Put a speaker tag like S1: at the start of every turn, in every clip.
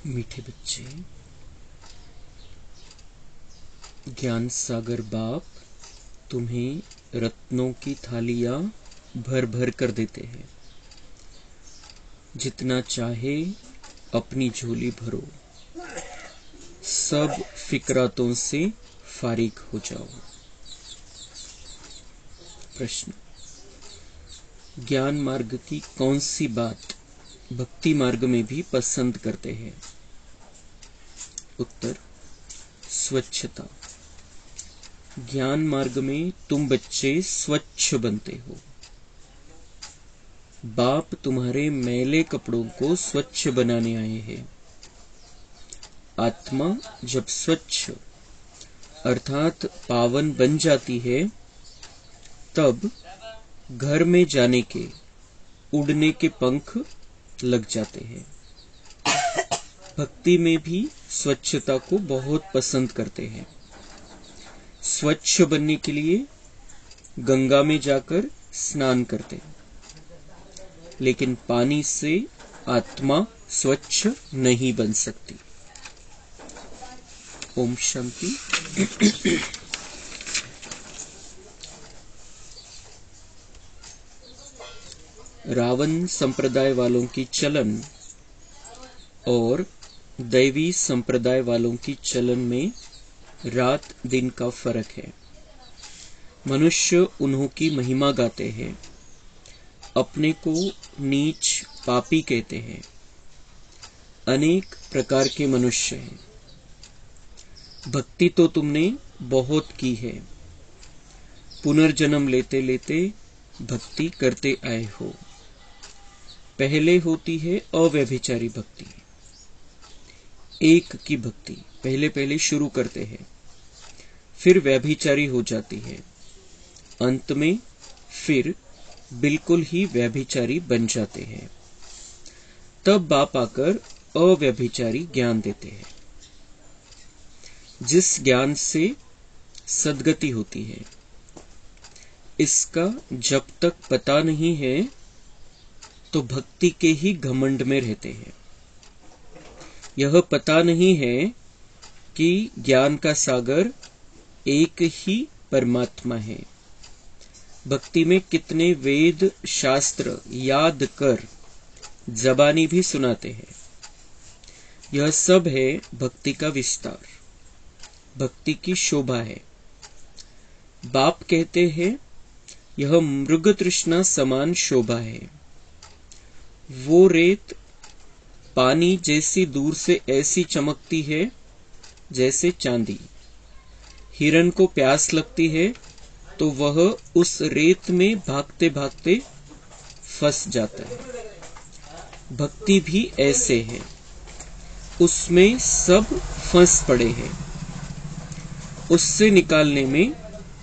S1: मीठे बच्चे, ज्ञान सागर बाप तुम्हें रत्नों की थालियां भर भर कर देते हैं। जितना चाहे अपनी झोली भरो, सब फिक्रातों से फारिग हो जाओ। प्रश्न: ज्ञान मार्ग की कौन सी बात भक्ति मार्ग में भी पसंद करते हैं? उत्तर: स्वच्छता। ज्ञान मार्ग में तुम बच्चे स्वच्छ बनते हो। बाप तुम्हारे मैले कपड़ों को स्वच्छ बनाने आए हैं। आत्मा जब स्वच्छ अर्थात पावन बन जाती है, तब घर में जाने के, उड़ने के पंख लग जाते हैं। भक्ति में भी स्वच्छता को बहुत पसंद करते हैं। स्वच्छ बनने के लिए गंगा में जाकर स्नान करते हैं, लेकिन पानी से आत्मा स्वच्छ नहीं बन सकती। ओम शांति। रावण संप्रदाय वालों की चलन और दैवी संप्रदाय वालों की चलन में रात दिन का फर्क है। मनुष्य उन्हों की महिमा गाते हैं, अपने को नीच पापी कहते हैं। अनेक प्रकार के मनुष्य हैं। भक्ति तो तुमने बहुत की है। पुनर्जन्म लेते लेते भक्ति करते आए हो। पहले होती है अव्यभिचारी भक्ति, एक की भक्ति पहले शुरू करते हैं, फिर व्यभिचारी हो जाती है, अंत में फिर बिल्कुल ही व्यभिचारी बन जाते हैं। तब बाप आकर अव्यभिचारी ज्ञान देते हैं, जिस ज्ञान से सद्गति होती है। इसका जब तक पता नहीं है तो भक्ति के ही घमंड में रहते हैं। यह पता नहीं है कि ज्ञान का सागर एक ही परमात्मा है। भक्ति में कितने वेद शास्त्र याद कर जबानी भी सुनाते हैं। यह सब है भक्ति का विस्तार, भक्ति की शोभा है। बाप कहते हैं यह मृग तृष्णा समान शोभा है। वो रेत पानी जैसी दूर से ऐसी चमकती है जैसे चांदी। हिरण को प्यास लगती है तो वह उस रेत में भागते भागते फंस जाता है। भक्ति भी ऐसे है, उसमें सब फंस पड़े हैं। उससे निकालने में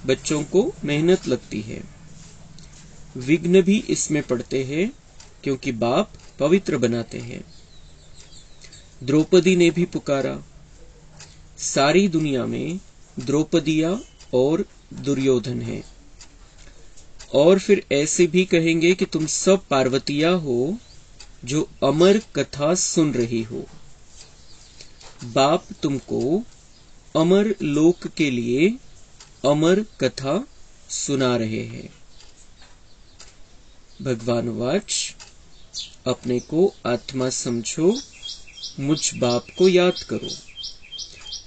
S1: बच्चों को मेहनत लगती है। विघ्न भी इसमें पड़ते हैं, क्योंकि बाप पवित्र बनाते हैं। द्रौपदी ने भी पुकारा, सारी दुनिया में द्रौपदिया और दुर्योधन है। और फिर ऐसे भी कहेंगे कि तुम सब पार्वतिया हो जो अमर कथा सुन रही हो। बाप तुमको अमर लोक के लिए अमर कथा सुना रहे हैं। भगवान वाच, अपने को आत्मा समझो, मुझ बाप को याद करो,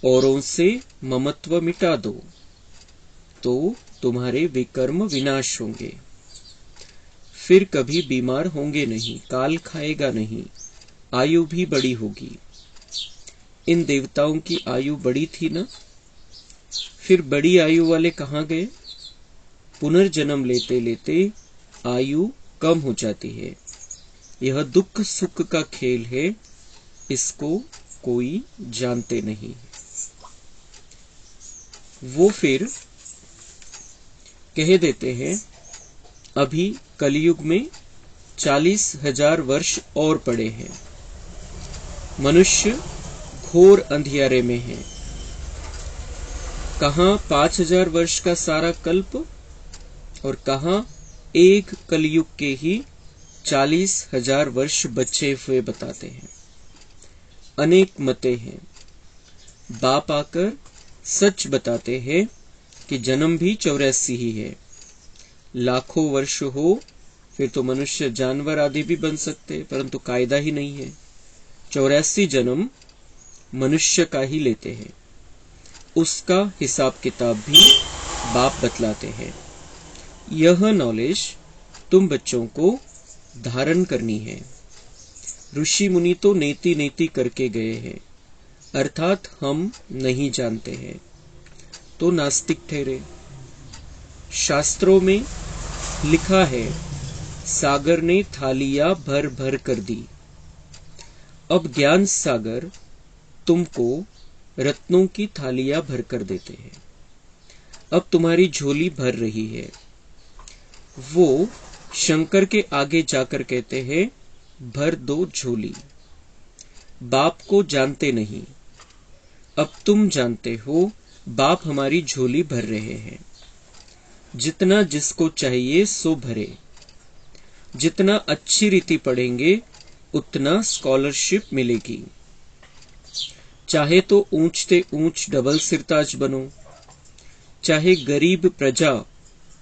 S1: औरों से ममत्व मिटा दो, तो तुम्हारे विकर्म विनाश होंगे। फिर कभी बीमार होंगे नहीं, काल खाएगा नहीं, आयु भी बड़ी होगी। इन देवताओं की आयु बड़ी थी ना, फिर बड़ी आयु वाले कहाँ गए? पुनर्जन्म लेते लेते आयु कम हो जाती है। यह दुख सुख का खेल है, इसको कोई जानते नहीं। वो फिर कह देते हैं अभी कलयुग में 40,000 वर्ष और पड़े हैं। मनुष्य घोर अंधियारे में है। कहाँ 5,000 वर्ष का सारा कल्प और कहाँ एक कलयुग के ही 40,000 वर्ष बचे हुए बताते हैं। अनेक मतें हैं। बाप आकर सच बताते हैं कि जन्म भी 84 ही है। लाखों वर्ष हो फिर तो मनुष्य जानवर आदि भी बन सकते, परंतु कायदा ही नहीं है। 84 जन्म मनुष्य का ही लेते हैं। उसका हिसाब किताब भी बाप बतलाते हैं। यह नॉलेज तुम बच्चों को धारण करनी है। ऋषि मुनि तो नेति नेति करके गए हैं, अर्थात हम नहीं जानते हैं, तो नास्तिक ठहरे। शास्त्रों में लिखा है, सागर ने थालियां भर भर कर दी। अब ज्ञान सागर तुमको रत्नों की थालियां भर कर देते हैं। अब तुम्हारी झोली भर रही है। वो शंकर के आगे जाकर कहते हैं, भर दो झोली। बाप को जानते नहीं, अब तुम जानते हो बाप हमारी झोली भर रहे हैं। जितना जिसको चाहिए सो भरे। जितना अच्छी रीति पढ़ेंगे उतना स्कॉलरशिप मिलेगी। चाहे तो ऊंचते ऊंच डबल सिरताज बनो, चाहे गरीब प्रजा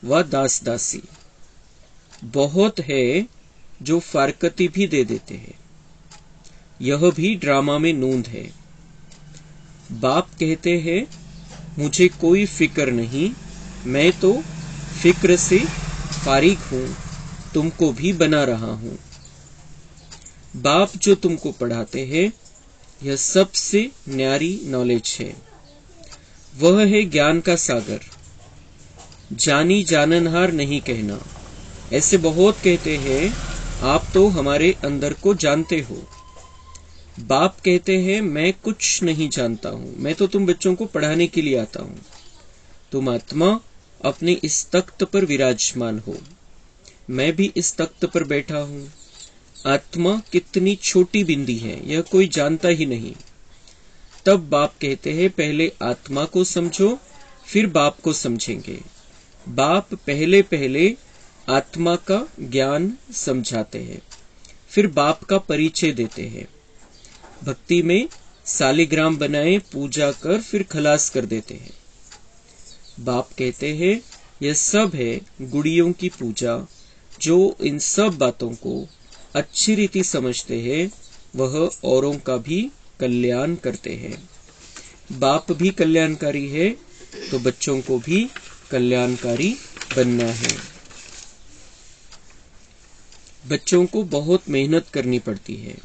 S1: व दास दासी। बहुत है जो फारकती भी दे देते हैं। यह भी ड्रामा में नूंद है। बाप कहते हैं, मुझे कोई फिक्र नहीं, मैं तो फिक्र से फारिग हूं, तुमको भी बना रहा हूं। बाप जो तुमको पढ़ाते हैं, यह सबसे न्यारी नॉलेज है। वह है ज्ञान का सागर। जानी जाननहार नहीं कहना। ऐसे बहुत कहते हैं, आप तो हमारे अंदर को जानते हो। बाप कहते हैं, मैं कुछ नहीं जानता हूं, मैं तो तुम बच्चों को पढ़ाने के लिए आता हूं। तुम आत्मा अपने इस तख्त पर विराजमान हो, मैं भी इस तख्त पर बैठा हूं। आत्मा कितनी छोटी बिंदी है, यह कोई जानता ही नहीं। तब बाप कहते हैं, पहले आत्मा को समझो, फिर बाप को समझेंगे। बाप पहले पहले आत्मा का ज्ञान समझाते हैं, फिर बाप का परिचय देते हैं। भक्ति में सालिग्राम बनाए पूजा कर फिर खलास कर देते हैं। बाप कहते हैं, यह सब है गुड़ियों की पूजा। जो इन सब बातों को अच्छी रीति समझते हैं, वह औरों का भी कल्याण करते हैं। बाप भी कल्याणकारी है, तो बच्चों को भी कल्याणकारी बनना है। बच्चों को बहुत मेहनत करनी पड़ती है।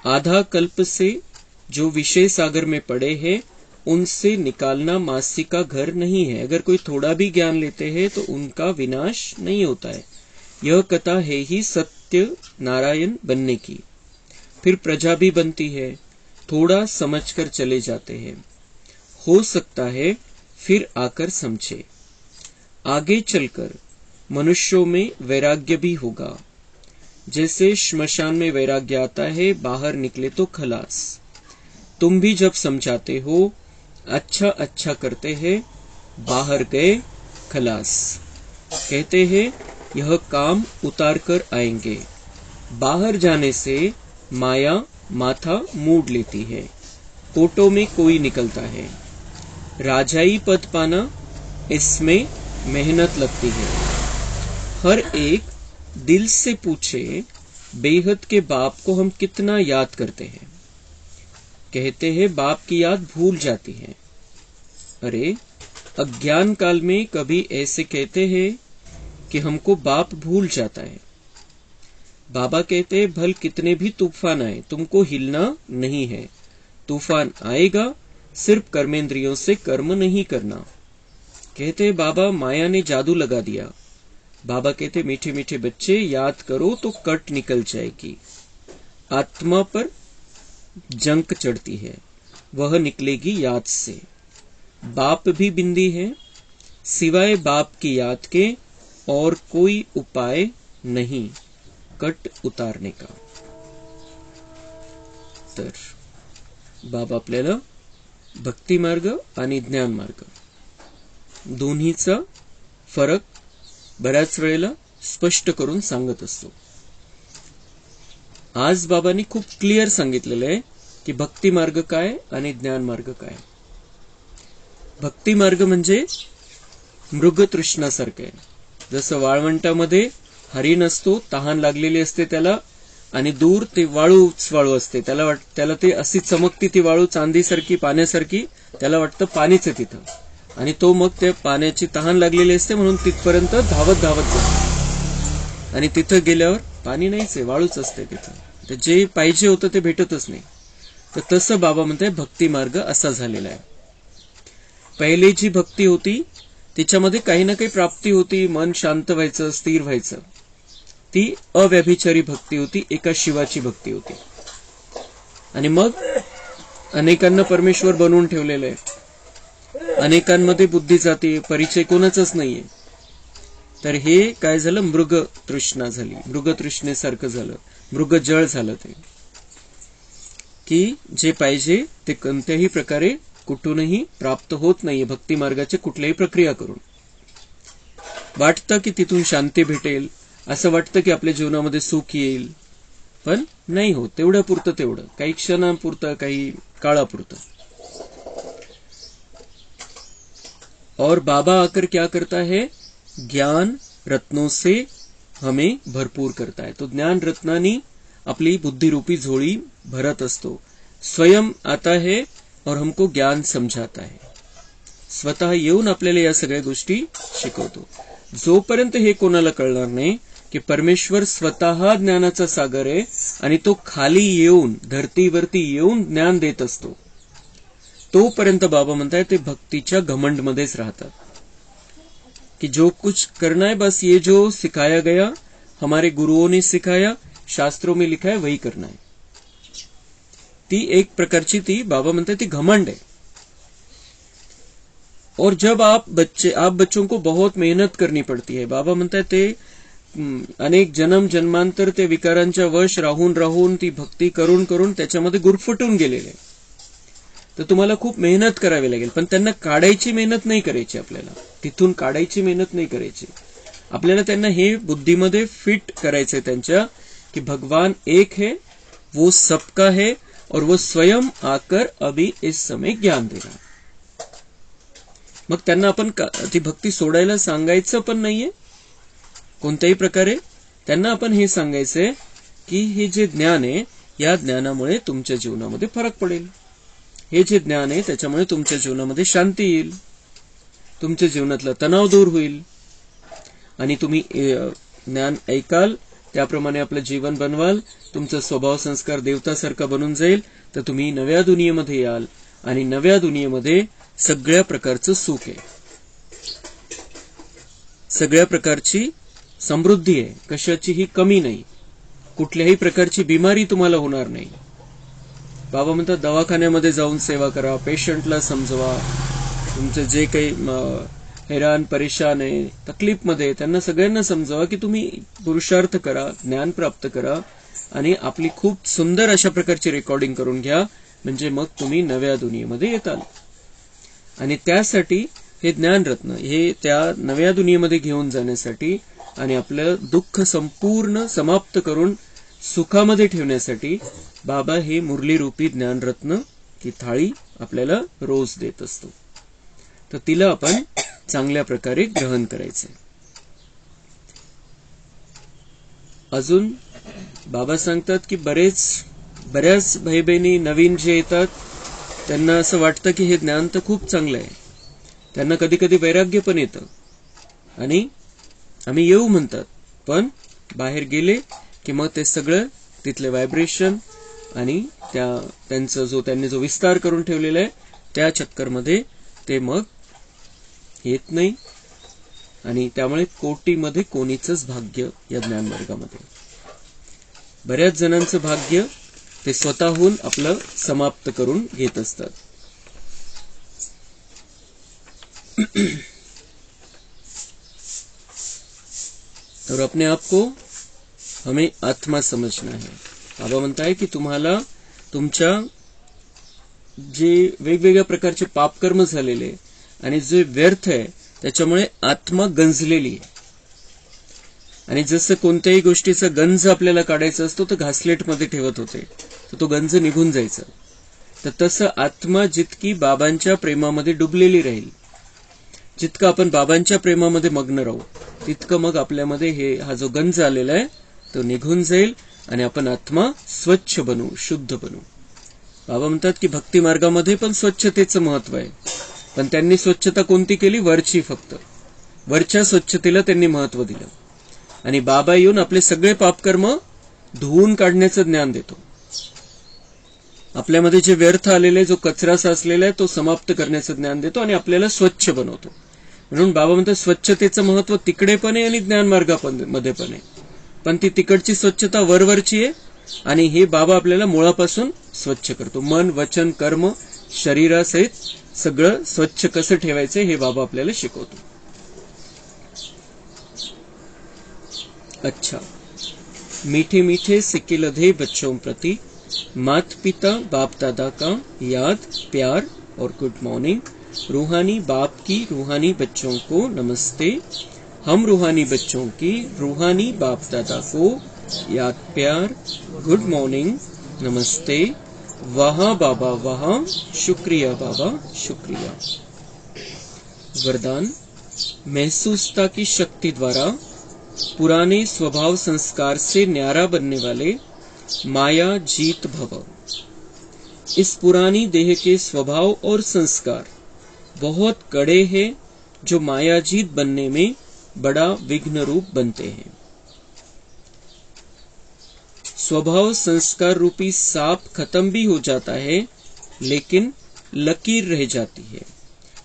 S1: आधा कल्प से जो विषय सागर में पड़े हैं, उनसे निकालना मासी का घर नहीं है। अगर कोई थोड़ा भी ज्ञान लेते हैं तो उनका विनाश नहीं होता है। यह कथा है ही सत्य नारायण बनने की। फिर प्रजा भी बनती है, थोड़ा समझकर चले जाते हैं। हो सकता है फिर आकर समझे। आगे चलकर मनुष्यों में वैराग्य भी होगा। जैसे श्मशान में वैराग्य आता है, बाहर निकले तो खलास। तुम भी जब समझाते हो, अच्छा अच्छा करते हैं, बाहर गए खलास। कहते हैं, यह काम उतार कर आएंगे। बाहर जाने से माया माथा मूड लेती है। कोटों में कोई निकलता है। राजाई पद पाना, इसमें मेहनत लगती है। हर एक दिल से पूछे, बेहद के बाप को हम कितना याद करते हैं। कहते हैं, बाप की याद भूल जाती है। अरे, अज्ञान काल में कभी ऐसे कहते हैं कि हमको बाप भूल जाता है। बाबा कहते हैं, भल कितने भी तूफान आए, तुमको हिलना नहीं है। तूफान आएगा, सिर्फ कर्मेंद्रियों से कर्म नहीं करना। कहते हैं, बाबा माया ने जादू लगा दिया। बाबा कहते, मीठे मीठे बच्चे, याद करो तो कट निकल जाएगी। आत्मा पर जंक चढ़ती है, वह निकलेगी याद से। बाप भी बिंदी है, सिवाय बाप की याद के और कोई उपाय नहीं कट उतारने का। तर बाबा आपल्याला भक्ती मार्ग आणि ज्ञान मार्ग दोन्हीचा फरक बऱ्याच वेळेला स्पष्ट करून सांगत असतो। आज बाबांनी खूप क्लिअर सांगितलेलं आहे की भक्ती मार्ग काय आणि ज्ञान मार्ग काय. भक्ती मार्ग म्हणजे मृगतृष्णासारखं आहे. जसं वाळवंटामध्ये हरिण असतो, तहान लागलेली असते त्याला, आणि दूर ते वाळू असते, त्याला ते अशी चमकती ती वाळू चांदीसारखी, पाण्यासारखी, त्याला वाटतं पाणीच आहे तिथं, आणि तो मग त्या पाण्याची तहान लागलेली असते म्हणून तिथपर्यंत धावत धावत जातो, आणि तिथं गेल्यावर पाणी नाहीच आहे, वाळूच असते तिथं, तर जे पाहिजे होतं ते भेटतच नाही. तर तसं बाबा म्हणताय भक्ती मार्ग असा झालेला आहे. पहिले जी भक्ती होती तिच्यामध्ये काही ना काही प्राप्ती होती, मन शांत व्हायचं, स्थिर व्हायचं, ती अव्यभिचारी भक्ती होती, एका शिवाची भक्ती होती. आणि मग अनेकांना परमेश्वर बनवून ठेवलेलं आहे, अनेकांमध्ये बुद्धी जाते, परिचय कोणाचाच नाहीये. तर हे काय झालं, मृग तृष्णा झाली, मृग तृष्णेसारखं झालं, मृग जळ झालं ते, की जे पाहिजे ते कोणत्याही प्रकारे कुठूनही प्राप्त होत नाहीये. भक्ती मार्गाची कुठल्याही प्रक्रिया करून वाटतं की तिथून शांती भेटेल, असं वाटतं की आपल्या जीवनामध्ये सुख येईल, पण नाही होत. तेवढं पुरतं तेवढं, काही क्षणापुरतं, काही काळापुरतं. और बाबा आकर क्या करता है, ज्ञान रत्नों से हमें भरपूर करता है. तो ज्ञान रत्नानी आपली बुद्धिरूपी झोळी भरत असतो. स्वयं आता है और हमको ज्ञान समझाता है. स्वतः येऊन आपल्याला या सगळ्या गोष्टी शिकवतो. जोपर्यंत हे कोणाला कळणार नाही की परमेश्वर स्वतः ज्ञानाचा सागर आहे आणि तो खाली येऊन, धरतीवरती येऊन ज्ञान देत असतो, तोपर्यंत बाबा म्हणताय ते भक्तीच्या घमंडमध्येच राहतात. कि जो कुछ करना है बस ये जो सिखाया गया, हमारे गुरुओं ने सिखाया, शास्त्रों में लिखा है, वही करना है. ती एक प्रकारची ती बाबा म्हणते ती घमंड है. और जब आप बच्चों को बहुत मेहनत करनी पड़ती है. बाबा म्हणतात ते अनेक जन्मांतर ते विकारांच्या वश राहून ती भक्ती करून त्याच्यामध्ये गुरफटून गेलेले, तर तुम्हाला खूप मेहनत करावी लागेल. पण त्यांना काढायची मेहनत नाही करायची, आपल्याला तिथून काढायची मेहनत नाही करायची. आपल्याला त्यांना हे बुद्धीमध्ये फिट करायचंय त्यांच्या, कि भगवान एक है, वो सबका है, और वो स्वयं आकर अभी इस समय ज्ञान दे रहा. मग त्यांना आपण ती भक्ती सोडायला सांगायचं पण नाहीये कोणत्याही प्रकारे. त्यांना आपण हे सांगायचंय की हे जे ज्ञान आहे, या ज्ञानामुळे तुमच्या जीवनामध्ये फरक पडेल. हे जे ज्ञान आहे त्याच्यामुळे तुमच्या जीवनामध्ये शांती येईल, तुमच्या जीवनातला तणाव दूर होईल, आणि तुम्ही ज्ञान ऐकाल त्याप्रमाणे आपलं जीवन बनवाल, तुमचा स्वभाव संस्कार देवतासारखा बनून जाईल, तर तुम्ही नव्या दुनियेमध्ये याल, आणि नव्या दुनियेमध्ये सगळ्या प्रकारचं सुख आहे, सगळ्या प्रकारची समृद्धी आहे, कशाचीही कमी नाही, कुठल्याही प्रकारची बिमारी तुम्हाला होणार नाही. बाबा म्हणतात दवाखान्यामध्ये जाऊन सेवा करा, पेशंटला समजवा, तुमचं जे काही हैराण परेशान आहे, तकलीफमध्ये, त्यांना सगळ्यांना समजावा की तुम्ही पुरुषार्थ करा, ज्ञान प्राप्त करा, आणि आपली खूप सुंदर अशा प्रकारची रेकॉर्डिंग करून घ्या, म्हणजे मग तुम्ही नव्या दुनियेमध्ये येताल. आणि त्यासाठी हे ज्ञानरत्न हे त्या नव्या दुनियेमध्ये घेऊन जाण्यासाठी आणि आपलं दुःख संपूर्ण समाप्त करून सुखामध्ये ठेवण्यासाठी बाबा हे मुरली रूपी ज्ञानरत्न की थाळी आपल्याला रोज देत असतो. तर तिला आपण चांगल्या प्रकारे ग्रहण करायचंय. अजून बाबा सांगतात की बऱ्याच भाई बहिणी नवीन जे येतात त्यांना असं वाटतं की हे ज्ञान तर खूप चांगलं आहे, त्यांना कधी कधी वैराग्य पण येतं, आणि आम्ही येऊ म्हणतात, पण बाहेर गेले की मग ते सगळं तिथले व्हायब्रेशन आणि त्यांनी जो विस्तार करून ठेवलेला आहे त्या चक्करमध्ये ते मग येत नाही, आणि त्यामुळे कोटीमध्ये कोणीचंच भाग्य या ज्ञान मार्गामध्ये, बऱ्याच जणांचं भाग्य ते स्वतःहून आपलं समाप्त करून घेत असतात. और अपने आप को हमें आत्मा समझना है. बाबा म्हणता है की तुम्हाला तुमच्या जे वेगवेगळ्या प्रकारचे पापकर्म झालेले आणि जे व्यर्थ आहे त्याच्यामुळे आत्मा गंजलेली आहे, आणि जसं कोणत्याही गोष्टीचा गंज आपल्याला काढायचा असतो तर घासलेटमध्ये ठेवत होते, तर तो गंज निघून जायचा. तर तसं आत्मा जितकी बाबांच्या प्रेमामध्ये डुबलेली राहील, जितकं आपण बाबांच्या प्रेमामध्ये मग्न राहू, तितकं मग आपल्यामध्ये हा जो गंज आलेला आहे तो निघून जाईल आणि आपण आत्मा स्वच्छ बनू, शुद्ध बनू. बाबा म्हणतात की भक्ती मार्गामध्ये पण स्वच्छतेचं महत्व आहे, पण त्यांनी स्वच्छता कोणती केली? वरची, फक्त वरच्या स्वच्छतेला त्यांनी महत्व दिलं. आणि बाबा येऊन आपले सगळे पापकर्म धुवून काढण्याचं ज्ञान देतो. आपल्यामध्ये जे व्यर्थ आलेले, जो कचरा साचलेला आहे तो समाप्त करण्याचं ज्ञान देतो आणि आपल्याला स्वच्छ बनवतो. म्हणून बाबा म्हणतात स्वच्छतेचं महत्व तिकडे पण आहे आणि ज्ञान मार्गामध्ये पण आहे. पण ती तिकडची स्वच्छता वरवरची आहे आणि हे बाबा आपल्याला मुळापासून स्वच्छ करतो. मन, वचन, कर्म, शरीरासहित सगळं स्वच्छ कसं ठेवायचं हे बाबा आपल्याला शिकवतो. अच्छा, मीठे मीठे सिक्के लधे बच्चों प्रति मात पिता बाप दादा का याद, प्यार और गुड मॉर्निंग. रूहानी बाप की रूहानी बच्चों को नमस्ते. हम रूहानी बच्चों की रूहानी बाप दादा को याद, प्यार, गुड मॉर्निंग, नमस्ते. वहाँ बाबा वहाँ, शुक्रिया बाबा शुक्रिया. वरदान. महसूसता की शक्ति द्वारा पुराने स्वभाव संस्कार से न्यारा बनने वाले माया जीत भव. इस पुरानी देह के स्वभाव और संस्कार बहुत कड़े हैं, जो मायाजीत बनने में बड़ा विघ्न रूप बनते हैं. स्वभाव संस्कार रूपी सांप खत्म भी हो जाता है, लेकिन लकीर रह जाती है,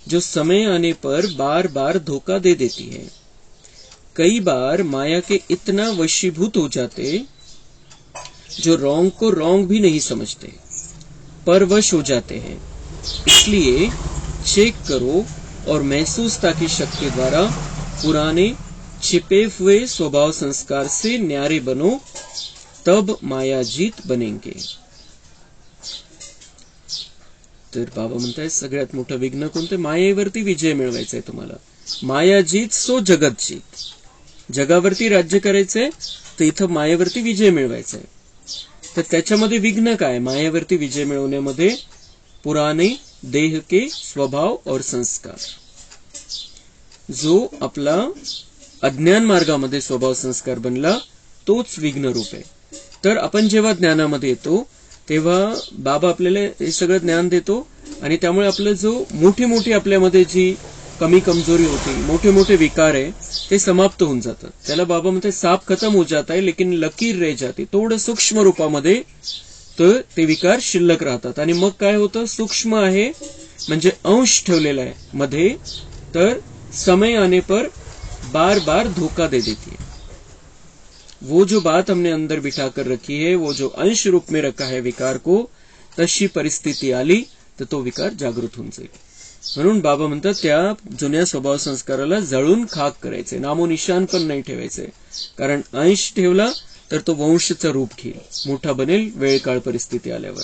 S1: जो समय आने पर बार बार धोखा दे देती है. कई बार माया के इतना वशीभूत हो जाते, जो रॉन्ग को रॉन्ग भी नहीं समझते, परवश हो जाते हैं. इसलिए चेक करो और महसूसता की शक्ति द्वारा पुराने छिपे हुए स्वभाव संस्कार से न्यारे बनो, तब मायाजीत बनेंगे. तर बाबा म्हणताय सगळ्यात मोठं विघ्न कोणतं? मायेवरती विजय मिळवायचा आहे तुम्हाला. मायाजीत सो जगतजीत. जगावरती राज्य करायचंय तर इथं मायेवरती विजय मिळवायचा आहे. तर त्याच्यामध्ये विघ्न काय? मायेवरती विजय मिळवण्यामध्ये पुराने देह के स्वभाव और संस्कार, जो आपला अज्ञान मार्गामध्ये स्वभाव संस्कार बनला तोच विघ्न रूप आहे. तर आपण जेव्हा ज्ञानामध्ये येतो तेव्हा बाबा आपल्याला हे सगळं ज्ञान देतो आणि त्यामुळे आपलं जो मोठी मोठी आपल्यामध्ये जी कमी कमजोरी होती, मोठे मोठे विकार आहे ते समाप्त होऊन जातात. त्याला बाबा म्हणते साप खत्म हो जाता है लेकिन लकीर रह जाती. थोडं सूक्ष्म रूपामध्ये तर ते विकार शिल्लक राहतात आणि मग काय होतं? सूक्ष्म आहे म्हणजे अंश ठेवलेला आहे मध्ये, तर समय आने पर बार बार धोखा दे देती है. वो जो बात हमने अंदर बिठा कर रखी है, वो जो अंश रूप में रखा है विकार को, तशी परिस्थिती आली तर तो विकार जागृत होऊन जाईल. म्हणून बाबा म्हणतात त्या जुन्या स्वभाव संस्काराला जळून खाक करायचे, नामोनिशान पण नाही ठेवायचे. कारण अंश ठेवला तर तो वंशचं रूप घेईल, मोठा बनेल वेळ काळ परिस्थिती आल्यावर.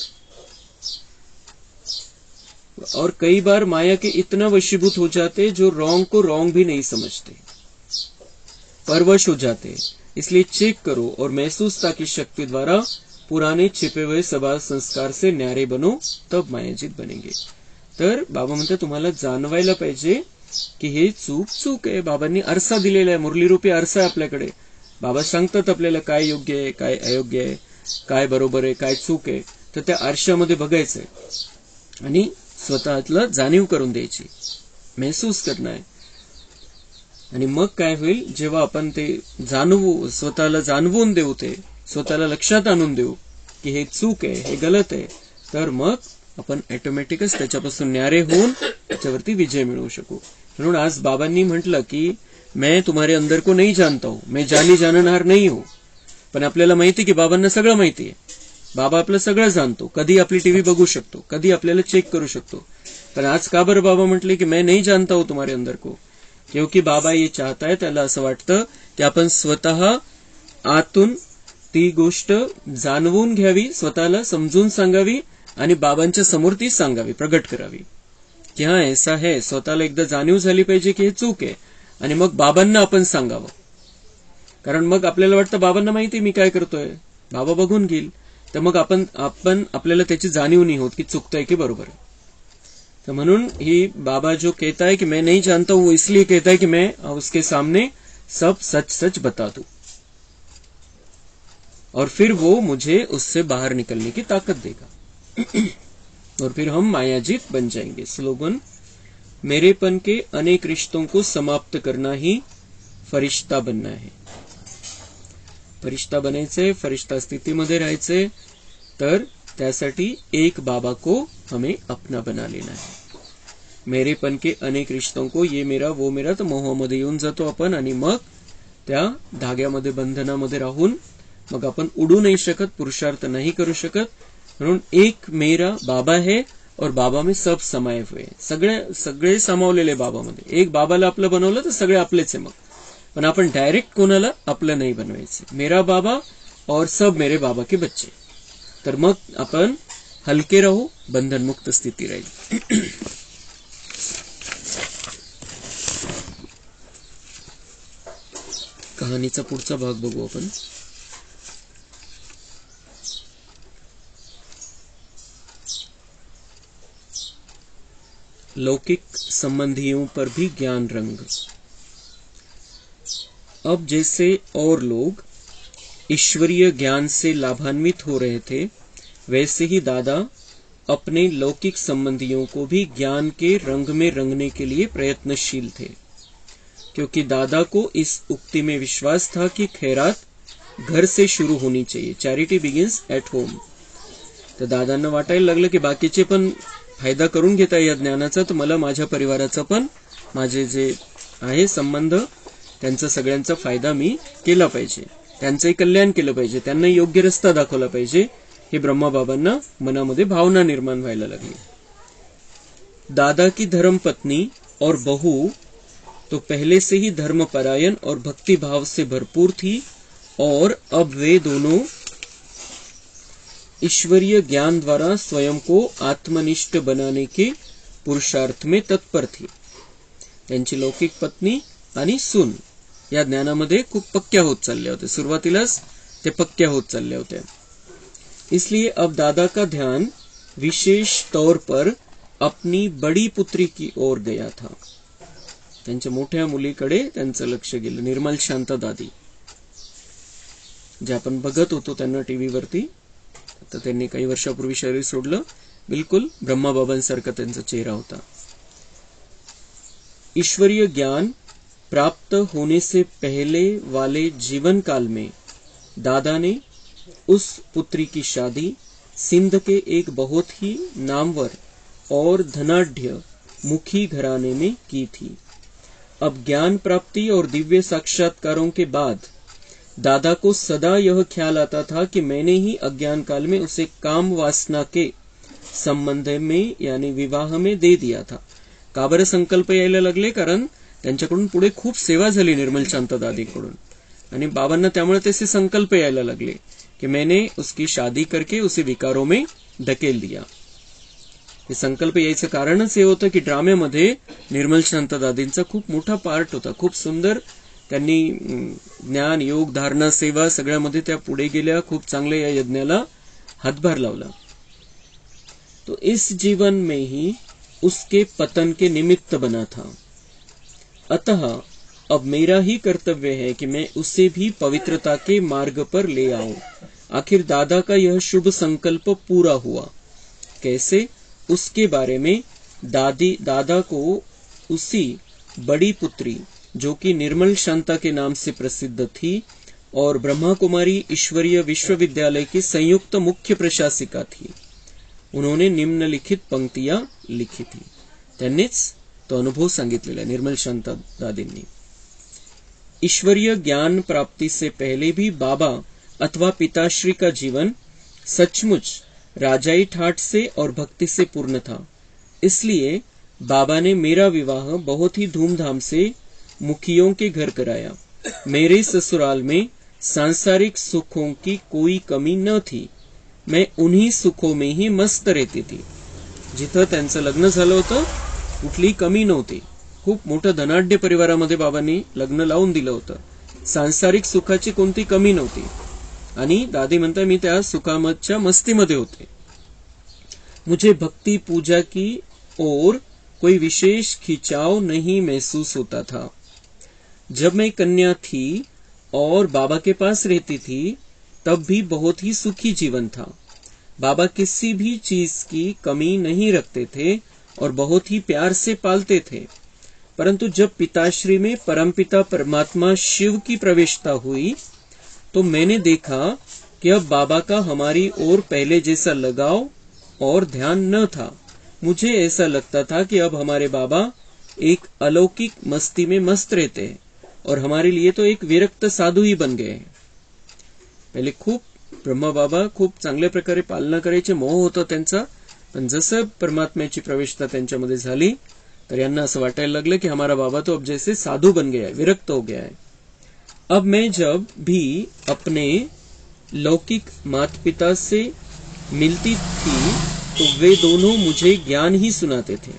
S1: और कई बार माया के इतना वशीभूत हो जाते जो रॉन्ग को रॉन्ग भी नहीं समझते, परवश हो जाते. इसलिए चेक करो और महसूसता की शक्ति द्वारा पुराने छिपे हुए स्वभाव संस्कार से न्यारे बनो, तब मायाजीत बनेंगे. तर बाबा म्हणतात तुम्हाला जाणवायला पाहिजे की हे चूक आहे. बाबांनी आरसा दिलेला आहे, मुरलीरूपी आरसा आहे आपल्याकडे. बाबा सांगतात आपल्याला काय योग्य आहे, काय अयोग्य आहे, काय बरोबर आहे, काय चूक आहे. तर त्या आरशामध्ये बघायचंय आणि स्वतःला जाणीव करून द्यायची, महसूस करणं आहे. आणि मग काय होईल? जेव्हा आपण ते जाणवू, स्वतःला जाणवून देऊ, ते स्वतःला लक्षात आणून देऊ की हे चूक आहे, हे गलत आहे, तर मग आपण ऑटोमॅटिकच त्याच्यापासून न्यारे होऊन त्याच्यावरती विजय मिळवू शकू. म्हणून आज बाबांनी म्हटलं की मैं तुम्हारे अंदर को नहीं जानता हूं, मैं जानी जानणार नहीं हूं. पण आपल्याला माहिती की बाबांना सगळं माहिती आहे. बाबा आपलं सगळं जाणतो, कधी आपली टीव्ही बघू शकतो, कधी आपल्याला चेक करू शकतो. पण आज का बरं बाबा म्हटले की मैं नहीं जानता हूं तुम्हारे अंदर को? क्योंकि बाबा ये चाहता है, त्याला असं वाटतं की आपण स्वतः आतून ती गोष्ट जाणवून घ्यावी, स्वतःला समजून सांगावी आणि बाबांच्या समोर ती सांगावी, प्रगट करावी की हा ऐसा है. स्वतःला एकदा जाणीव झाली पाहिजे की हे चूक आहे आणि मग बाबांना आपण सांगावं. कारण मग आपल्याला वाटतं बाबांना माहिती मी काय करतोय, बाबा बघून घेईल. तर मग आपण आपल्याला त्याची जाणीव नहीं होत की चुकतंय की बरोबर है। तो म्हणून ही बाबा जो कहता है कि मैं नहीं जानता वो इसलिए कहता है कि मैं उसके सामने सब सच सच बता दूं, और फिर वो मुझे उससे बाहर निकलने की ताकत देगा और फिर हम मायाजीत बन जाएंगे। स्लोगन, मेरेपन के अनेक रिश्तों को समाप्त करना ही फरिश्ता बनना है। फरिश्ता बनायचंय, फरिश्ता स्थितीमध्ये राहायचंय, तर त्यासाठी एक बाबा को हमें अपना बना लेना है। मेरेपन के अनेक रिश्तों को, ये मेरा वो मेरा, तर मोहामध्ये येऊन जातो आपण आणि मग त्या धाग्यामध्ये बंधनामध्ये राहून मग आपण उडू नाही शकत, पुरुषार्थ नहीं करू शकत। म्हणून एक मेरा बाबा है और बाबा में सब समाये हुए, सगळे सामावलेले बाबामध्ये। एक बाबाला आपलं बनवलं तर सगळे आपलेच आहे मग, पण आपण डायरेक्ट कोणाला आपलं नाही बनवायचं। मेरा बाबा और सब मेरे बाबा के बच्चे, तर मग आपण हलके राहू, बंधनमुक्त स्थिती राहील। कहाणीचा पुढचा भाग बघू आपण। लौकिक संबंधियों पर भी ज्ञान रंग। अब जैसे और लोग ईश्वरीय ज्ञान से लाभान्वित हो रहे थे, वैसे ही दादा अपने लौकिक संबंधियों को भी ज्ञान के रंग में रंगने के लिए प्रयत्नशील थे, क्योंकि दादा को इस उक्ति में विश्वास था कि खैरात घर से शुरू होनी चाहिए, चैरिटी बिगिन्स एट होम। तर दादांना वाटायला लागलं की बाकीचे पण फायदा करून घेता या ज्ञानाचा, तर मला माझ्या परिवाराचा पण, माझे जे आहे संबंध, त्यांचा सगळ्यांचा फायदा मी केला पाहिजे, त्यांचंही कल्याण केलं पाहिजे, त्यांना योग्य रस्ता दाखवला पाहिजे, हे ब्रह्माबाबांना मनामध्ये भावना निर्माण व्हायला लागली। दादा की धर्मपत्नी और बहू तो पहले से ही धर्मपरायण और भक्ति भाव से भरपूर थी, और अब वे दोनों ईश्वरीय ज्ञान द्वारा स्वयं को आत्मनिष्ठ बनाने के पुरुषार्थ में तत्पर थी। त्यांची लौकिक पत्नी आणि सून या ज्ञानामध्ये खूप पक्क्या होत चालल्या होत्या, सुरुवातीलाच ते पक्क्या होत चालल्या होत्या। इसलिए अब दादा का ध्यान विशेष तौर पर अपनी बड़ी पुत्री की ओर गया था। त्यांच्या मोठ्या मुलीकडे त्यांचं लक्ष गेलं, निर्मल शांता दादी, जे आपण बघत होतो त्यांना टीव्हीवरती। तर त्यांनी काही वर्षापूर्वी शरीर सोडलं, बिलकुल ब्रह्माबाबांसारखा त्यांचा चेहरा होता। ईश्वरीय ज्ञान प्राप्त होने से पहले वाले जीवन काल में दादा ने उस पुत्री की शादी सिंध के एक बहुत ही नामवर और धनाढ्य मुखी घराने में की थी। अब ज्ञान प्राप्ति और दिव्य साक्षात्कारों के बाद दादा को सदा यह ख्याल आता था कि मैंने ही अज्ञान काल में उसे काम वासना के संबंध में यानी विवाह में दे दिया था। का बरं संकल्प यायला लागले? कारण त्यांच्याकडून पुढे खूप सेवा झाली निर्मल शांता दादीकडून, आणि बाबांना त्यामुळे तसे संकल्प यायला लागले कि मैंने उसकी शादी करके उसे विकारों में ढकेल दिया। हे संकल्प यायचं कारणच हे होतं की ड्राम्यामध्ये निर्मल शांता दादींचा खूप मोठा पार्ट होता, खूप सुंदर त्यांनी ज्ञान योग धारणा सेवा सगळ्यामध्ये त्या पुढे गेल्या, खूप चांगले या यज्ञाला हातभार लावला। तो इस जीवन में ही उसके पतन के निमित्त बना था। अतः अब मेरा ही कर्तव्य है कि मैं उसे भी पवित्रता के मार्ग पर ले आऊं। आखिर दादा का यह शुभ संकल्प पूरा हुआ कैसे, उसके बारे में दादा को उसी बड़ी पुत्री जो कि निर्मल शांता के नाम से प्रसिद्ध थी और ब्रह्मा कुमारी ईश्वरीय विश्वविद्यालय की संयुक्त मुख्य प्रशासिका थी, उन्होंने निम्नलिखित पंक्तियां लिखी थी। त्यांनीच तो अनुभव सांगितलेला निर्मल शांता दादींनी। ईश्वरीय ज्ञान प्राप्ति से पहले भी बाबा अथवा पिताश्री का जीवन सचमुच राजाई ठाट से और भक्ति से पूर्ण था। इसलिए बाबा ने मेरा विवाह बहुत ही धूमधाम से मुखियों के घर कराया। मेरे ससुराल में सांसारिक सुखों की कोई कमी न थी, मैं उन्हीं सुखों में ही मस्त रहती थी। जिथं त्यांचं लग्न झालं होतं कुठलीही कमी नव्हती, खूप मोठ्या धनाढ्य परिवारामध्ये बाबांनी लग्न लावून दिलं होतं, सांसारिक सुखाची कोणती कमी नव्हती। आणि दादी म्हणता मी त्या सुकामतच्या मस्तीमध्ये होते. मुझे भक्ति पूजा की ओर कोई विशेष खिंचाव नहीं महसूस होता था. जब मैं कन्या थी और बाबा के पास रहती थी तब भी बहुत ही सुखी जीवन था. बाबा किसी भी चीज की कमी नहीं रखते थे और बहुत ही प्यार से पालते थे. परंतु जब पिताश्री में परमपिता परमात्मा शिव की प्रवेशता हुई तो मैंने देखा कि अब बाबा का हमारी ओर पहले जैसा लगाव और ध्यान न था. मुझे ऐसा लगता था कि अब हमारे बाबा एक अलौकिक मस्ती में मस्त रहते हैं और हमारे लिए तो एक विरक्त साधू ही बन गए. पहिले खूप ब्रह्मा बाबा खूप चांगल्या प्रकारे पालना करायचे, मोह होता त्यांचा. पण जसं परमात्म्याची प्रवेशता त्यांच्यामध्ये झाली तर यांना असं वाटायला लागलं की हमारा बाबा तो अब जैसे साधू बन गया है, विरक्त हो गया है. अब मैं जब भी अपने लौकिक माता पिता से मिलती थी तो वे दोनों मुझे ज्ञान ही सुनाते थे.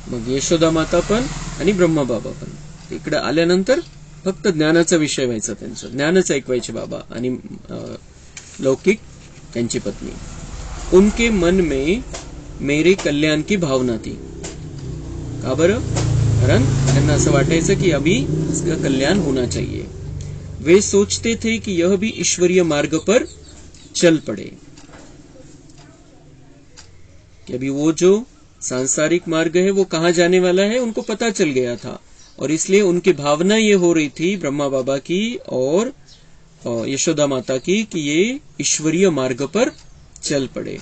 S1: मग यशोदा माता पण आणि ब्रह्मा बाबा पण इकडे आल्यानंतर फक्त ज्ञानाचा विषय व्हायचा त्यांचा. ज्ञानच ऐकवायचे बाबा आणि लौकिक त्यांची पत्नी. उनके मन में मेरे कल्याण की भावना थी. का बरं? कारण त्यांना असं वाटायचं की अभी इसका कल्याण होना चाहिए. वे सोचते थे कि यह भी ईश्वरीय मार्ग पर चल पड़े, कि अभी वो जो सांसारिक मार्ग है वो कहाँ जाने वाला है उनको पता चल गया था. और इसलिए उनकी भावना ये हो रही थी ब्रह्मा बाबा की और यशोदा माता की कि ये ईश्वरीय मार्ग पर चल पडे.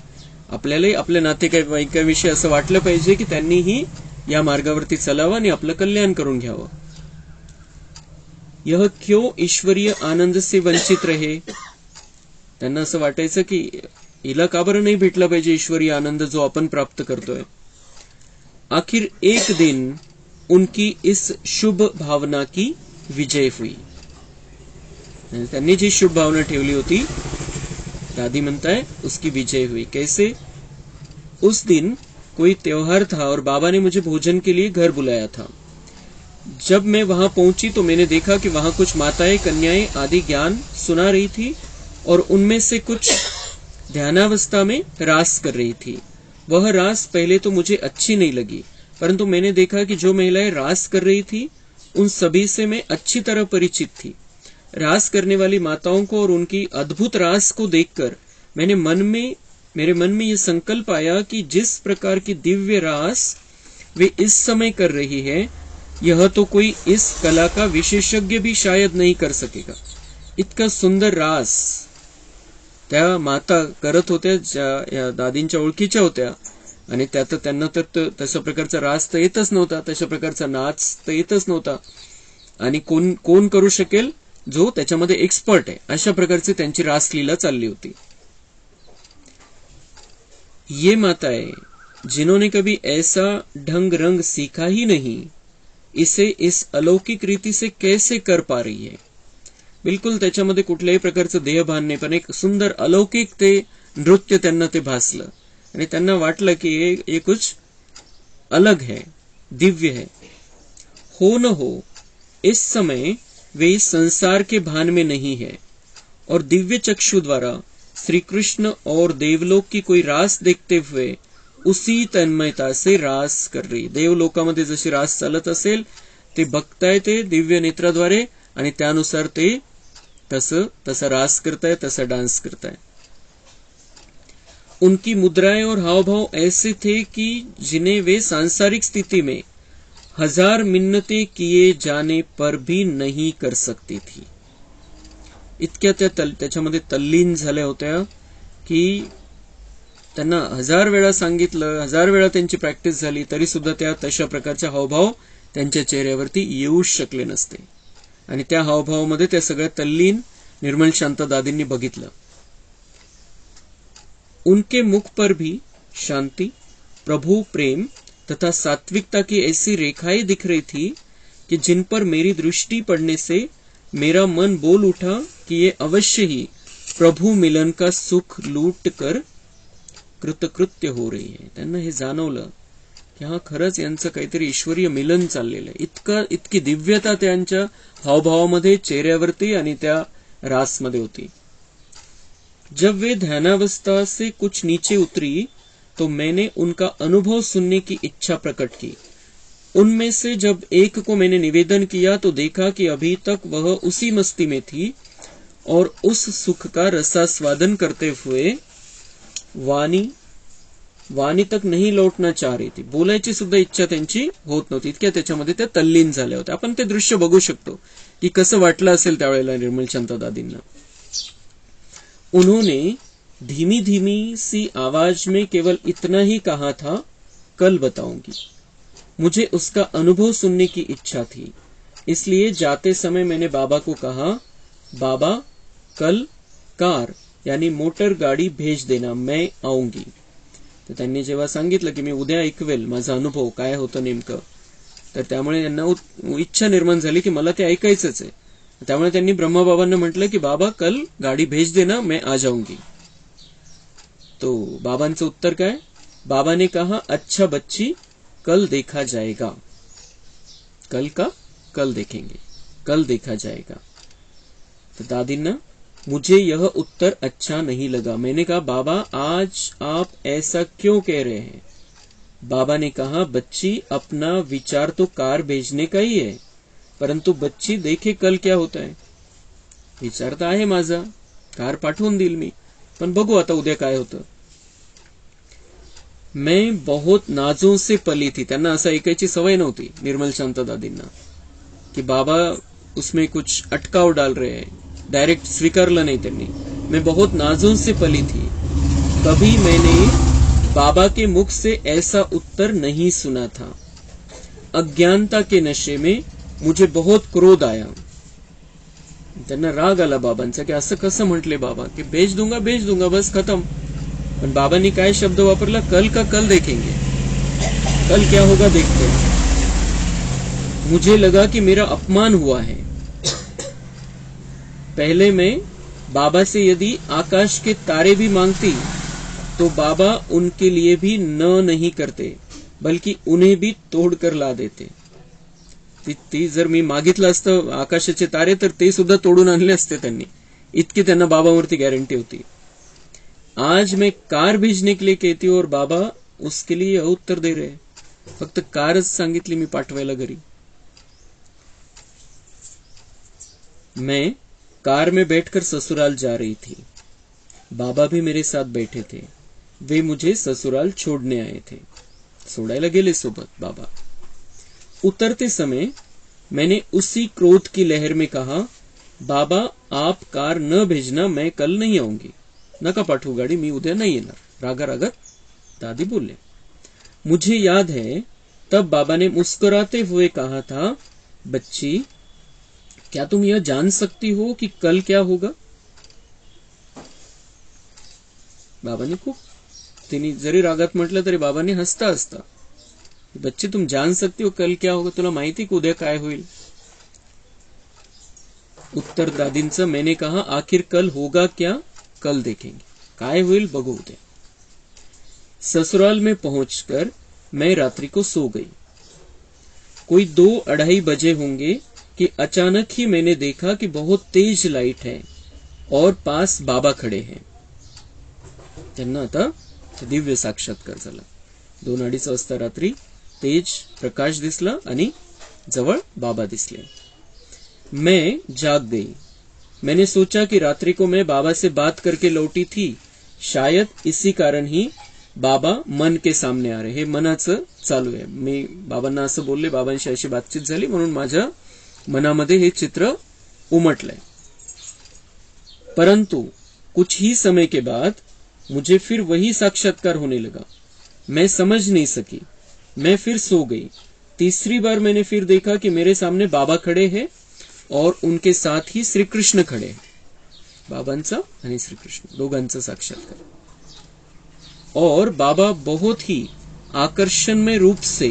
S1: आपल्याला आपल्या नातेवाईकांविषयी असं वाटलं पाहिजे की त्यांनीही या मार्गावरती चलावं आणि आपलं कल्याण करून घ्यावं. यह क्यों ईश्वरीय आनंद से वंचित रहे. त्यांना असं वाटायचं की हिला का बरं नाही भेटला पाहिजे ईश्वरीय आनंद जो आपण प्राप्त करतोय. आखिर एक दिन उनकी इस शुभ भावना की विजय हुई. त्यांनी जी शुभ भावना ठेवली होती दादी म्हणताय उसकी विजय हुई. कैसे? उस दिन कोई त्योहार था और बाबा ने मुझे भोजन के लिए घर बुलाया था. जब मैं वहां पहुंची तो मैंने देखा कि वहां कुछ माताएं कन्याएं आदि ज्ञान सुना रही थी और उनमें से कुछ ध्यानावस्था में रास कर रही थी. वह रास पहले तो मुझे अच्छी नहीं लगी, परंतु मैंने देखा कि जो महिलाएं रास कर रही थी उन सभी से मैं अच्छी तरह परिचित थी. रास करने वाली माताओं को और उनकी अद्भुत रास को देखकर मेरे मन में यह संकल्प आया कि जिस प्रकार की दिव्य रास वे इस समय कर रही है यह तो कोई इस कला का विशेषज्ञ भी शायद नहीं कर सकेगा. इतका सुंदर रास त्या माता करत होत्या ज्या या दादींच्या ओळखीच्या होत्या आणि त्यात त्यांना तर तशा प्रकारचा रास तर येतच नव्हता, तशा प्रकारचा नाच तर येतच नव्हता. आणि कोण करू शकेल जो त्याच्यामध्ये एक्सपर्ट आहे अशा प्रकारची त्यांची रासलीला चालली होती. ये माताएं जिन्होंने कभी ऐसा ढंग रंग सीखा ही नहीं इसे इस अलौकिक रीति से कैसे कर पा रही है. बिलकुल त्याच्यामध्ये कुठल्याही प्रकारचं देहभान नाही, पण एक सुंदर अलौकिक ते नृत्य त्यांना ते भासलं आणि त्यांना वाटलं की ये कुछ अलग है, दिव्य है. हो न हो इस समय वे इस संसार के भान में नहीं है और दिव्य चक्षु द्वारा श्री कृष्ण और देवलोक की कोई रास देखते हुए उसी तन्मयता से रास कर रही. देवलोकामध्ये जशी रास चालत असेल ते बघताय ते दिव्य नेत्राद्वारे आणि त्यानुसार ते तसा रास करताय, तसा डान्स करताय. उनकी मुद्राएं और हावभाव ऐसे थे कि जिन्हें वे सांसारिक स्थिति में 1000 मिन्नतें किए जाने पर भी नहीं कर सकती थी. इतक्या त्याच्यामध्ये तल्लीन झाल्या होत्या की त्यांना 1000 वेळा सांगितलं, 1000 वेळा त्यांची प्रॅक्टिस झाली तरी सुद्धा त्या तशा प्रकारच्या हावभाव त्यांच्या चेहऱ्यावरती येऊच शकले नसते. आणि त्या हावभावामध्ये त्या सगळ्या तल्लीन निर्मल शांत दादींनी बघितलं. उनके मुख पर भी शांति, प्रभु प्रेम तथा सात्विकता की ऐसी रेखाएं दिख रही थी कि जिन पर मेरी दृष्टि पड़ने से मेरा मन बोल उठा कि ये अवश्य ही प्रभु मिलन का सुख लूट कर कृतकृत्य हो रही है. त्यांना हे जाणवलं की हा खरंच यांचं काहीतरी ईश्वरीय मिलन चाललेलं आहे. इतकी दिव्यता त्यांच्या हावभावामध्ये, चेहऱ्यावरती आणि त्या रास मध्ये होती। जब वे ध्यानावस्था से कुछ नीचे उतरी तो मैंने उनका अनुभव सुनने की इच्छा प्रकट की। उनमें से जब एक को मैंने निवेदन किया तो देखा कि अभी तक वह उसी मस्ती में थी और उस सुख का रसास्वादन करते हुए वाणी तक नाही लोटना चाह रही थी। बोलायची सुद्धा इच्छा त्यांची होत नव्हती, इतक्या त्याच्यामध्ये त्या तल्लीन झाल्या होत्या। आपण ते दृश्य बघू शकतो की कसं वाटलं असेल त्यावेळेला निर्मलशांता दादींना। उन्होंने धीमी धीमी सी आवाज में केवल इतना ही कहा था, कल बताऊंगी। मुझे उसका अनुभव सुनने की इच्छा थी, इसलिए जाते समय मैंने बाबा को कहा, बाबा कल कार यानी मोटर गाडी भेज देना, मैं आऊंगी। तर त्यांनी जेव्हा सांगितलं की मी उद्या ऐकवेल माझा अनुभव काय होतं नेमकं, तर त्यामुळे त्यांना इच्छा निर्माण झाली की मला ते ऐकायचंच आहे। त्यामुळे त्यांनी ब्रह्मबाबांना म्हटलं की बाबा कल गाडी भेज देना, मैं आ जाऊंगी। तो बाबांचं उत्तर काय? बाबा ने कहा, अच्छा बच्ची, कल देखा जाएगा। कल का कल देखेंगे, कल देखा जाएगा। तो दादींना मुझे यह उत्तर अच्छा नहीं लगा। मैंने कहा, बाबा आज आप ऐसा क्यों कह रहे हैं? बाबा ने कहा, बच्ची अपना विचार तो कार भेजने का ही है, परंतु बच्ची देखे कल क्या होता है। विचार तर आहे माझा, कार पाठवून देईल मी, पण बघू आता उद्या काय होतं। मैं बहुत नाजों से पली थी। त्यांना असं ऐकायची सवय नव्हती निर्मलशांता दादींना की बाबा उसमें कुछ अटकाव डाल रहे हैं, डायरेक्ट स्वीकारलं नाही त्यांनी। मैं बहुत नाजों से पली थी, कभी मैंने बाबा के मुख से ऐसा उत्तर नहीं सुना था। अज्ञानता के नशे में मुझे बहुत क्रोध आया। त्यांना राग आला बाबांचा की असं कसं म्हटले बाबा की भेज दूंगा बस खत्म। पण बाबांनी काय शब्द वापरला, कल का कल देखेंगे, कल क्या होगा देखते हैं। मुझे लगा कि मेरा अपमान हुआ है। पहले मैं बाबा से यदि आकाश के तारे भी मांगती तो बाबा उनके लिए भी न नहीं करते, बल्कि उन्हें भी तोडकर ला देते। ती जर मी मागितलं असतं आकाशाचे तारे तर ते सुद्धा तोडून आणले असते त्यांनी, इतकी त्यांना बाबावरती गॅरंटी होती। आज मैं कार भेजने के लिए कहती हूँ और बाबा उसके लिए उत्तर दे रहे, फक्त कारच सांगितली मी पाठवायला घरी। मैं कार में बैठकर ससुराल जा रही थी, बाबा भी मेरे साथ बैठे थे। वे मुझे ससुराल छोड़ने आए थे, सोडायला गेले सोबत बाबा। उतरते समय मैंने उसी क्रोध की लहर में कहा, बाबा आप कार न भेजना, मैं कल नहीं आऊंगी, नका पाठवू गाडी, मी उद्या नहीं येणार। रागारागात दादी बोले। मुझे याद है तब बाबा ने मुस्कुराते हुए कहा था, बच्ची क्या तुम यह जान सकती हो कि कल क्या होगा। बाबांनी खूप, तिने जरी रागात म्हटलं तरी बाबांनी हसता हसता, बच्ची तुम जान सकती हो कल क्या होगा, तुला माहिती की उद्या काय होईल। उत्तर दादींचं, मैंने कहा आखिर कल होगा क्या, कल देखेंगे, काय होईल बघू उद्या। ससुराल में पहुंचकर मैं रात्रि को सो गई। कोई 2-2:30 बजे होंगे कि अचानक ही मैंने देखा कि बहुत तेज लाइट है और पास बाबा खड़े हैं। त्यांना आता दिव्य साक्षात्कार झाला। 2-2:30 वाजता रात्री तेज प्रकाश दिसला आणि जवळ बाबा दिसले। मैं जाग गई। मैंने सोचा कि रात्रि को मैं बाबा से बात करके लौटी थी, शायद इसी कारण ही बाबा मन के सामने आ रहे। हे मनाचं चालू आहे, मी बाबांना असं बोलले, बाबांशी अशी बातचीत झाली म्हणून माझ्या मनामध्ये हे चित्र उमटलंय। परंतु कुछ ही समय के बाद मुझे फिर वही साक्षात्कार होने लगा। मैं समझ नहीं सकी, मैं फिर सो गई। तीसरी बार मैंने फिर देखा कि मेरे सामने बाबा खड़े हैं और उनके साथ ही श्री कृष्ण खड़े हैं। बाबांचा आणि श्री कृष्ण दोघांचा साक्षात्कार। और बाबा बहुत ही आकर्षणमय रूप से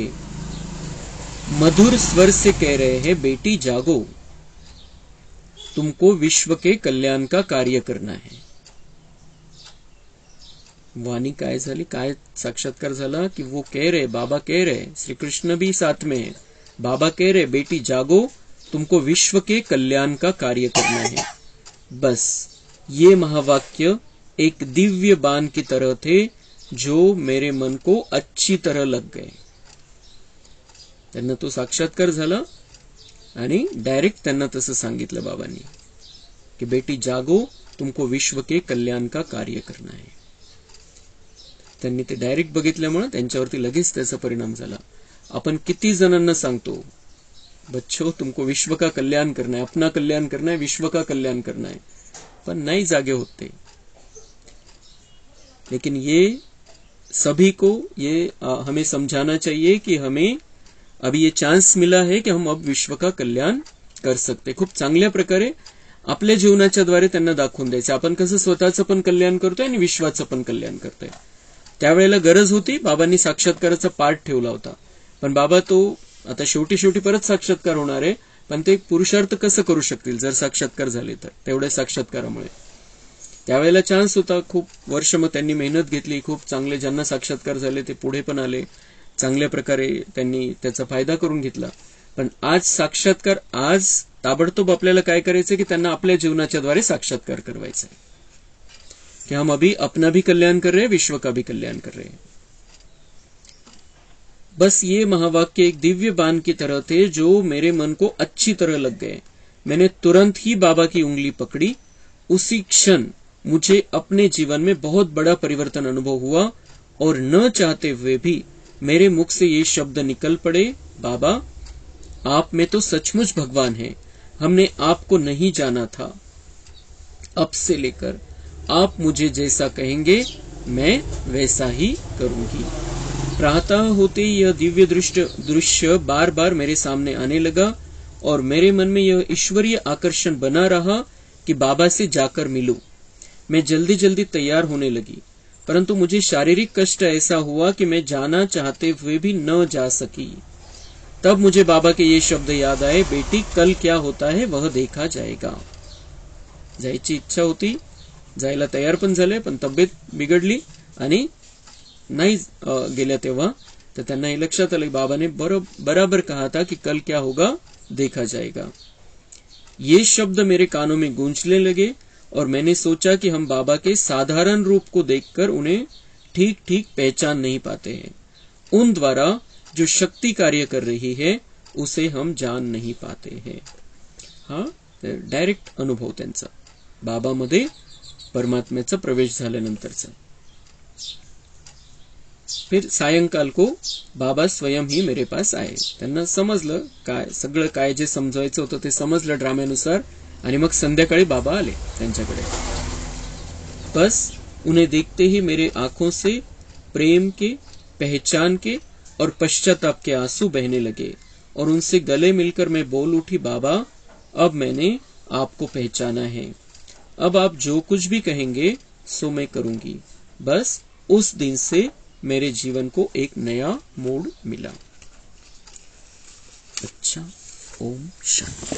S1: मधुर स्वर से कह रहे हैं, बेटी जागो, तुमको विश्व के कल्याण का कार्य करना है। वाणी काय झाली, काय साक्षात्कार झाला कि वो कह रहे, बाबा कह रहे, श्री कृष्ण भी साथ में है, बाबा कह रहे बेटी जागो, तुमको विश्व के कल्याण का कार्य करना है। बस ये महावाक्य एक दिव्य बाण की तरह थे जो मेरे मन को अच्छी तरह लग गए. त्यांना तो साक्षात्कार झाला आणि डायरेक्ट त्यांना तसं सांगितलं बाबांनी कि बेटी जागो, तुमको विश्व के कल्याण का कार्य करना है. त्यांनी ते डायरेक्ट बघितल्यामुळे त्यांच्यावरती लगेच त्याचा परिणाम झाला. आपण किती जणांना सांगतो, बच्चो तुमको विश्व का कल्याण करना है, अपना कल्याण करना है, विश्व का कल्याण करना है, पर नहीं जागे होते. लेकिन ये सभी को ये हमें समझाना चाहिए कि हमें अभी ये चान्स मिला है कि हम अब विश्व का कल्याण कर सकते. खूप चांगल्या प्रकारे आपल्या जीवनाच्या द्वारे त्यांना दाखवून द्यायचं आपण कसं स्वतःचं पण कल्याण करतोय आणि विश्वाचं पण कल्याण करतोय. त्यावेळेला गरज होती, बाबांनी साक्षात्काराचा पाठ ठेवला होता, पण बाबा तो आता शेवटी परत साक्षात्कार होणार आहे, पण ते पुरुषार्थ कसं करू शकतील जर साक्षात्कार झाले तर तेवढ्या साक्षात्कारामुळे. त्यावेळेला चान्स होता, खूप वर्ष मग त्यांनी मेहनत घेतली, खूप चांगले ज्यांना साक्षात्कार झाले ते पुढे पण आले, चांगल्या प्रकारे त्यांनी त्याचा फायदा करून घेतला. पण आज साक्षात्कार, आज ताबडतोब आपल्याला काय करायचं की त्यांना आपल्या जीवनाच्या द्वारे साक्षात्कार करवायचा है कि हम अभी अपना भी कल्याण कर रहे हैं, विश्व का भी कल्याण कर रहे हैं. बस ये महावाक्य एक दिव्य बाण की तरह थे जो मेरे मन को अच्छी तरह लग गए. मैंने तुरंत ही बाबा की उंगली पकड़ी. उसी क्षण मुझे अपने जीवन में बहुत बड़ा परिवर्तन अनुभव हुआ और न चाहते हुए भी मेरे मुख से ये शब्द निकल पड़े, बाबा आप में तो सचमुच भगवान है, हमने आपको नहीं जाना था. अब से लेकर आप मुझे जैसा कहेंगे मैं वैसा ही करूंगी. प्रातः होते यह दिव्य दृश्य बार बार मेरे सामने आने लगा और मेरे मन में यह ईश्वरीय आकर्षण बना रहा कि बाबा से जाकर मिलूं. मैं जल्दी जल्दी तैयार होने लगी, परंतु मुझे शारीरिक कष्ट ऐसा हुआ कि मैं जाना चाहते हुए भी न जा सकी. तब मुझे बाबा के ये शब्द याद आए, बेटी कल क्या होता है वह देखा जाएगा. जायची इच्छा होती, जायला तयार पण झाले, पण तब्येत बिघडली आणि नाही गेल्या. तेव्हा तर त्यांना हे लक्षात आलं, बाबाने बराबर कहा था कि कल क्या होगा देखा जाएगा. ये शब्द मेरे कानों में गूंजने लगे और मैंने सोचा कि हम बाबा के साधारण रूप को देखकर उन्हें ठीक ठीक पहचान नहीं पाते हैं. उन द्वारा जो शक्ति कार्य कर रही है उसे हम जान नहीं पाते हैं. हा डायरेक्ट अनुभव त्यांचा बाबामध्ये परमात्म्याचा प्रवेश झाल्यानंतरचा. फिर सायंकाल को बाबा स्वयं ही मेरे पास आए. त्यांना समजलं काय सगळं काय जे समजायचं होतं ते समजलं ड्राम्यानुसार, आणि मग संध्याकाळी बाबा आले त्यांच्याकडे. बस उन्हें देखते ही मेरे आंखों से प्रेम के, पहचान के और पश्चाताप के आंसू बहने लगे और उनसे गले मिलकर मैं बोल उठी, बाबा अब मैंने आपको पहचाना है, अब आप जो कुछ भी कहेंगे सो मैं करूंगी. बस उस दिन से मेरे जीवन को एक नया मोड़ मिला. अच्छा, ओम शांति.